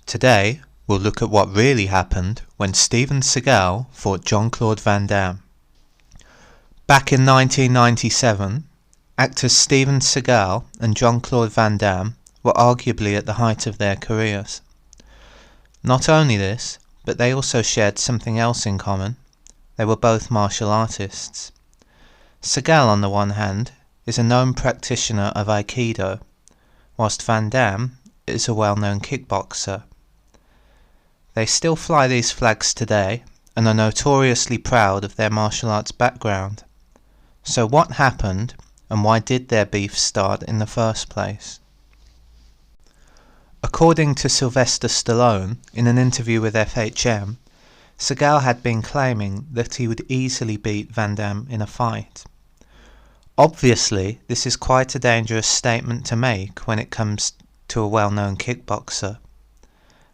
Today, we'll look at what really happened when Steven Seagal fought Claude Van Damme. Back in 1997, actors Steven Seagal and Claude Van Damme were arguably at the height of their careers. Not only this, but they also shared something else in common. They were both martial artists. Seagal, on the one hand, is a known practitioner of Aikido, whilst Van Damme is a well-known kickboxer. They still fly these flags today and are notoriously proud of their martial arts background. So what happened, and why did their beef start in the first place? According to Sylvester Stallone, in an interview with FHM, Seagal had been claiming that he would easily beat Van Damme in a fight. Obviously, this is quite a dangerous statement to make when it comes to a well-known kickboxer.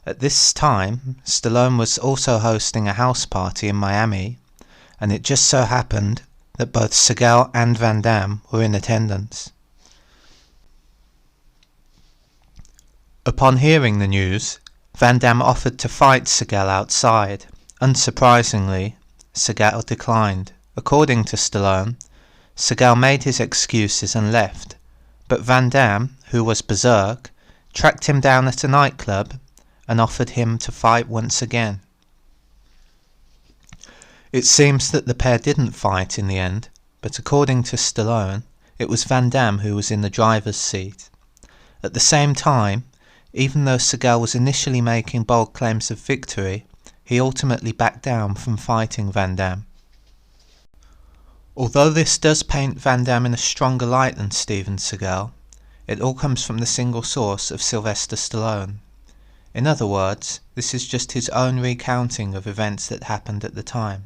At this time, Stallone was also hosting a house party in Miami, and it just so happened that both Seagal and Van Damme were in attendance. Upon hearing the news, Van Damme offered to fight Seagal outside. Unsurprisingly, Seagal declined. According to Stallone, Seagal made his excuses and left, but Van Damme, who was berserk, tracked him down at a nightclub and offered him to fight once again. It seems that the pair didn't fight in the end, but according to Stallone, it was Van Damme who was in the driver's seat. At the same time, even though Seagal was initially making bold claims of victory, he ultimately backed down from fighting Van Damme. Although this does paint Van Damme in a stronger light than Steven Seagal, it all comes from the single source of Sylvester Stallone. In other words, this is just his own recounting of events that happened at the time.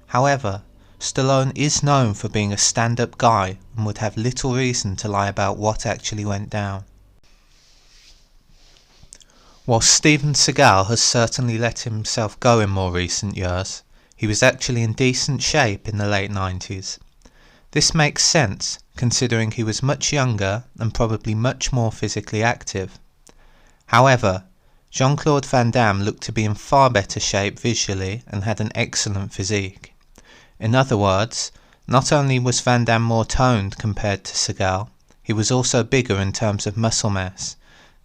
However, Stallone is known for being a stand-up guy and would have little reason to lie about what actually went down. While Steven Seagal has certainly let himself go in more recent years, he was actually in decent shape in the late 90s. This makes sense, considering he was much younger and probably much more physically active. However, Claude Van Damme looked to be in far better shape visually and had an excellent physique. In other words, not only was Van Damme more toned compared to Seagal, he was also bigger in terms of muscle mass.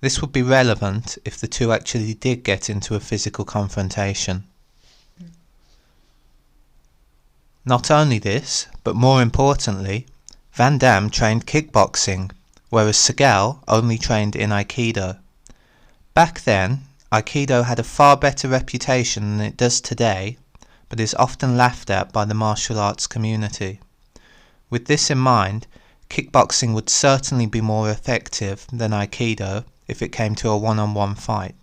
This would be relevant if the two actually did get into a physical confrontation. Not only this, but more importantly, Van Damme trained kickboxing, whereas Seagal only trained in Aikido. Back then, Aikido had a far better reputation than it does today, but is often laughed at by the martial arts community. With this in mind, kickboxing would certainly be more effective than Aikido if it came to a one-on-one fight.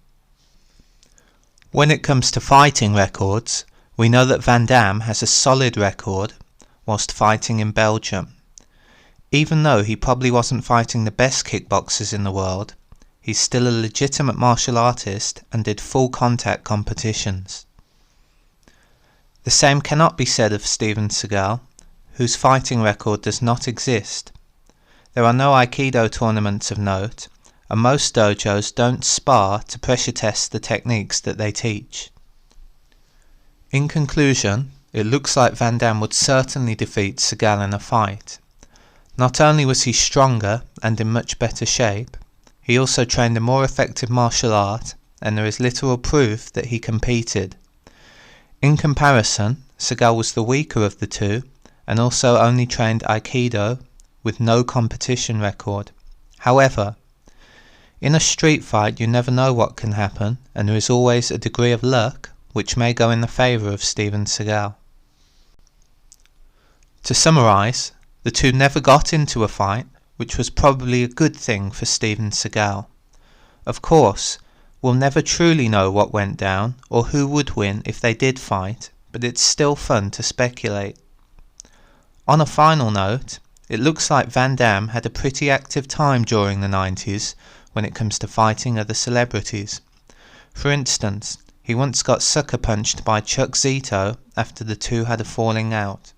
When it comes to fighting records, we know that Van Damme has a solid record whilst fighting in Belgium. Even though he probably wasn't fighting the best kickboxers in the world, he's still a legitimate martial artist and did full contact competitions. The same cannot be said of Steven Seagal, whose fighting record does not exist. There are no Aikido tournaments of note, and most dojos don't spar to pressure test the techniques that they teach. In conclusion, it looks like Van Damme would certainly defeat Seagal in a fight. Not only was he stronger and in much better shape, he also trained a more effective martial art, and there is literal proof that he competed. In comparison, Seagal was the weaker of the two, and also only trained Aikido with no competition record. However, in a street fight you never know what can happen, and there is always a degree of luck which may go in the favour of Steven Seagal. To summarise, the two never got into a fight, which was probably a good thing for Steven Seagal. Of course, we'll never truly know what went down or who would win if they did fight, but it's still fun to speculate. On a final note, it looks like Van Damme had a pretty active time during the 90s when it comes to fighting other celebrities. For instance, he once got sucker punched by Chuck Zito after the two had a falling out.